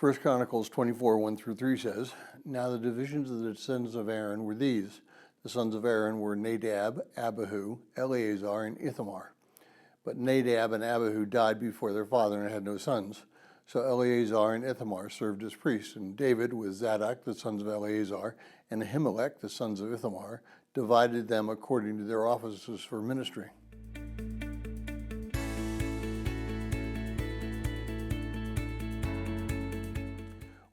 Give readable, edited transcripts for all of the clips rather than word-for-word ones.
1 Chronicles 24, 1 through 3 says, "Now the divisions of the sons of Aaron were these. The sons of Aaron were Nadab, Abihu, Eleazar, and Ithamar. But Nadab and Abihu died before their father and had no sons. So Eleazar and Ithamar served as priests, and David, with Zadok, the sons of Eleazar, and Ahimelech, the sons of Ithamar, divided them according to their offices for ministry."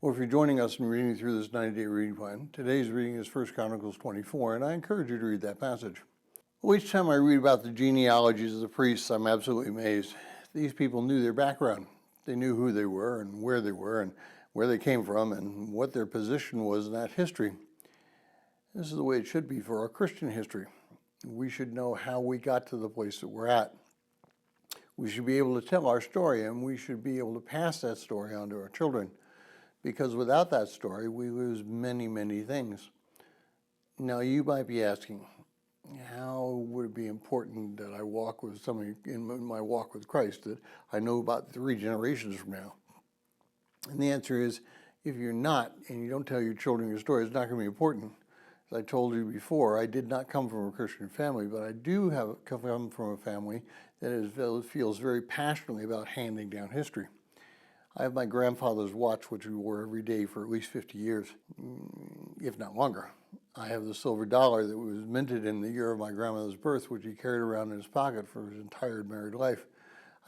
Well, if you're joining us and reading through this 90-day reading plan, today's reading is 1 Chronicles 24, and I encourage you to read that passage. Well, each time I read about the genealogies of the priests, I'm absolutely amazed. These people knew their background. They knew who they were and where they came from and what their position was in that history. This is the way it should be for our Christian history. We should know how we got to the place that we're at. We should be able to tell our story, and we should be able to pass that story on to our children. Because without that story, we lose many, many things. Now, you might be asking, how would it be important that I walk with somebody in my walk with Christ that I know about 3 generations from now? And the answer is, if you're not, and you don't tell your children your story, it's not going to be important. As I told you before, I did not come from a Christian family, but I do come from a family that feels very passionately about handing down history. I have my grandfather's watch, which we wore every day for at least 50 years, if not longer. I have the silver dollar that was minted in the year of my grandmother's birth, which he carried around in his pocket for his entire married life.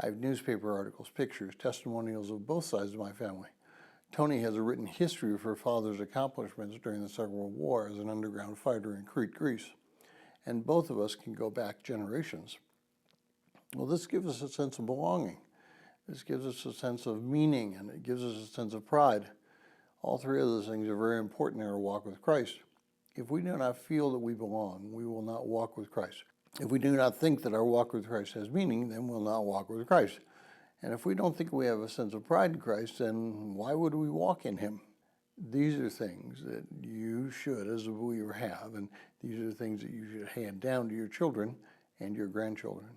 I have newspaper articles, pictures, testimonials of both sides of my family. Tony has a written history of her father's accomplishments during the Second World War as an underground fighter in Crete, Greece. And both of us can go back generations. Well, this gives us a sense of belonging. This gives us a sense of meaning, and it gives us a sense of pride. All 3 of those things are very important in our walk with Christ. If we do not feel that we belong, we will not walk with Christ. If we do not think that our walk with Christ has meaning, then we'll not walk with Christ. And if we don't think we have a sense of pride in Christ, then why would we walk in Him? These are things that you should, as a believer, have, and these are things that you should hand down to your children and your grandchildren.